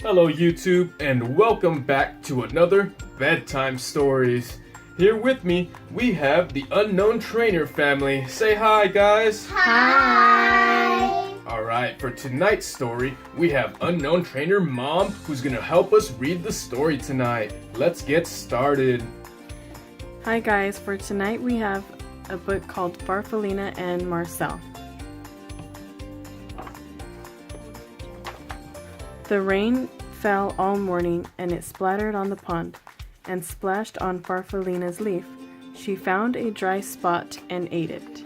Hello YouTube, and welcome back to another Bedtime Stories. Here with me, we have the Unknown Trainer family. Say hi, guys. Hi. Alright, for tonight's story, we have Unknown Trainer Mom, who's gonna help us read the story tonight. Let's get started. Hi guys, for tonight we have a book called Farfalina and Marcel. The rain fell all morning and it splattered on the pond and splashed on Farfalina's leaf. She found a dry spot and ate it.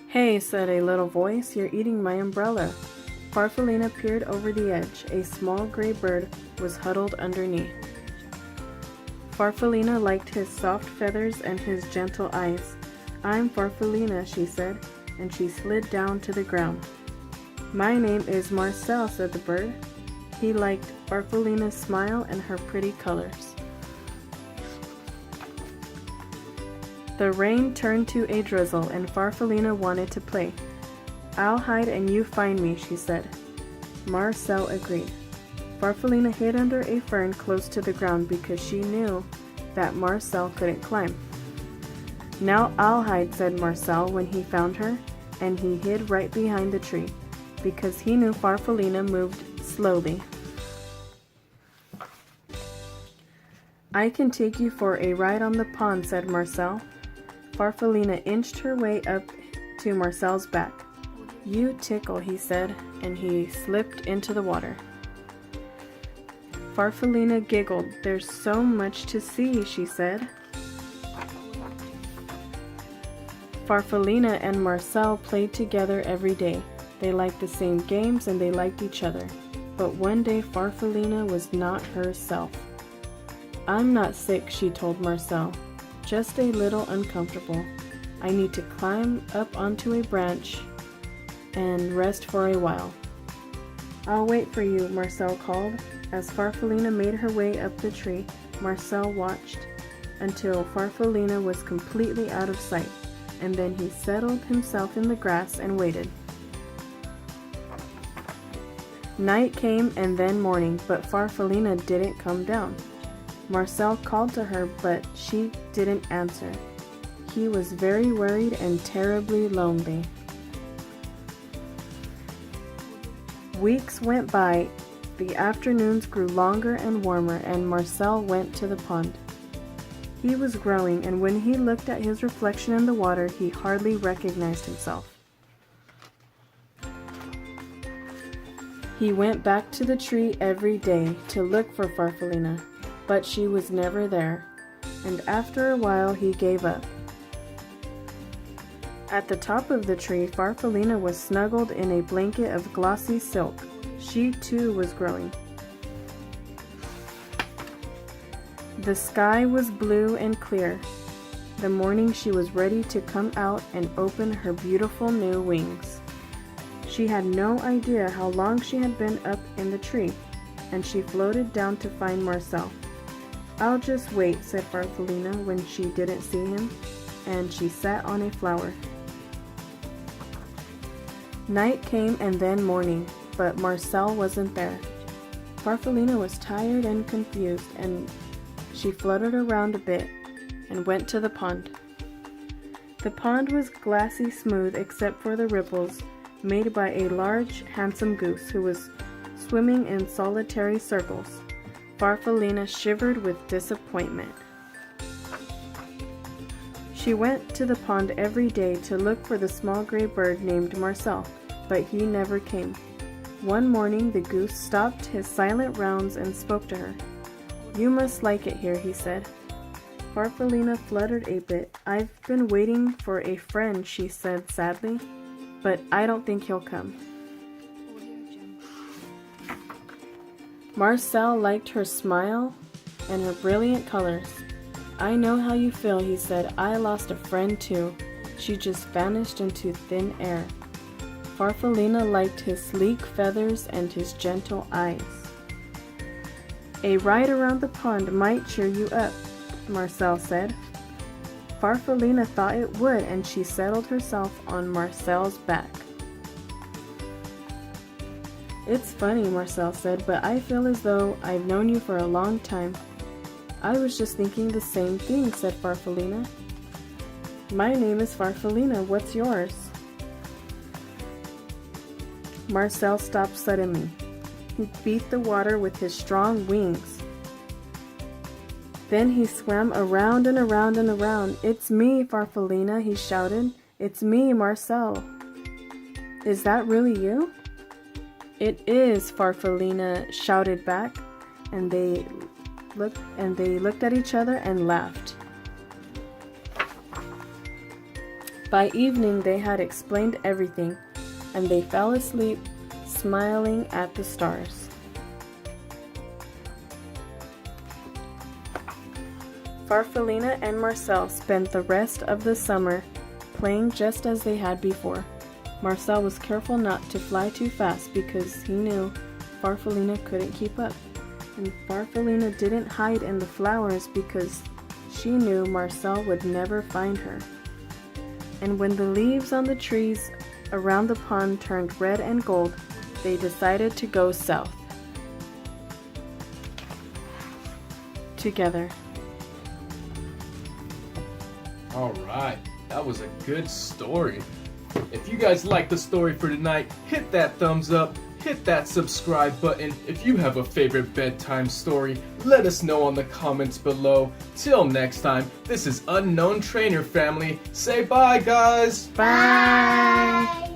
"Hey," said a little voice, "you're eating my umbrella." Farfalina peered over the edge. A small gray bird was huddled underneath. Farfalina liked his soft feathers and his gentle eyes. "I'm Farfalina," she said, and she slid down to the ground. "My name is Marcel," said the bird. He liked Farfalina's smile and her pretty colors. The rain turned to a drizzle and Farfalina wanted to play. "I'll hide and you find me," she said. Marcel agreed. Farfalina hid under a fern close to the ground because she knew that Marcel couldn't climb. "Now I'll hide," said Marcel when he found her, and he hid right behind the tree because he knew Farfalina moved slowly. "I can take you for a ride on the pond," said Marcel. Farfalina inched her way up to Marcel's back. "You tickle," he said, and he slipped into the water. Farfalina giggled. "There's so much to see," she said. Farfalina and Marcel played together every day. They liked the same games and they liked each other. But one day Farfalina was not herself. "I'm not sick," she told Marcel. "Just a little uncomfortable. I need to climb up onto a branch and rest for a while." "I'll wait for you," Marcel called. As Farfalina made her way up the tree, Marcel watched until Farfalina was completely out of sight, and then he settled himself in the grass and waited. Night came and then morning, but Farfalina didn't come down. Marcel called to her, but she didn't answer. He was very worried and terribly lonely. Weeks went by. The afternoons grew longer and warmer, and Marcel went to the pond. He was growing, and when he looked at his reflection in the water, he hardly recognized himself. He went back to the tree every day to look for Farfalina, but she was never there, and after a while he gave up. At the top of the tree, Farfalina was snuggled in a blanket of glossy silk. She too was growing. The sky was blue and clear. The morning she was ready to come out and open her beautiful new wings. She had no idea how long she had been up in the tree, and she floated down to find Marcel. "I'll just wait," said Farfalina when she didn't see him, and she sat on a flower. Night came and then morning, but Marcel wasn't there. Farfalina was tired and confused, and she fluttered around a bit and went to the pond. The pond was glassy smooth except for the ripples made by a large, handsome goose who was swimming in solitary circles. Farfalina shivered with disappointment. She went to the pond every day to look for the small gray bird named Marcel, but he never came. One morning the goose stopped his silent rounds and spoke to her. "You must like it here," he said. Farfalina fluttered a bit. "I've been waiting for a friend," she said sadly, "but I don't think he'll come." Marcel liked her smile and her brilliant colors. "I know how you feel," he said. "I lost a friend too. She just vanished into thin air." Farfalina liked his sleek feathers and his gentle eyes. "A ride around the pond might cheer you up," Marcel said. Farfalina thought it would, and she settled herself on Marcel's back. It's funny, Marcel said, but I feel as though I've known you for a long time. I was just thinking the same thing, said Farfalina. My name is Farfalina. What's yours? Marcel stopped suddenly. He beat the water with his strong wings. Then he swam around and around and around. It's me, Farfalina, he shouted. It's me, Marcel. Is that really you? It is, Farfalina shouted back, and they looked at each other and laughed. By evening they had explained everything, and they fell asleep, smiling at the stars. Farfalina and Marcel spent the rest of the summer playing just as they had before. Marcel was careful not to fly too fast because he knew Farfalina couldn't keep up. And Farfalina didn't hide in the flowers because she knew Marcel would never find her. And when the leaves on the trees around the pond turned red and gold, they decided to go south. Together. Alright, that was a good story. If you guys like the story for tonight, hit that thumbs up, hit that subscribe button. If you have a favorite bedtime story, let us know on the comments below. Till next time, this is Unknown Trainer Family. Say bye, guys! Bye!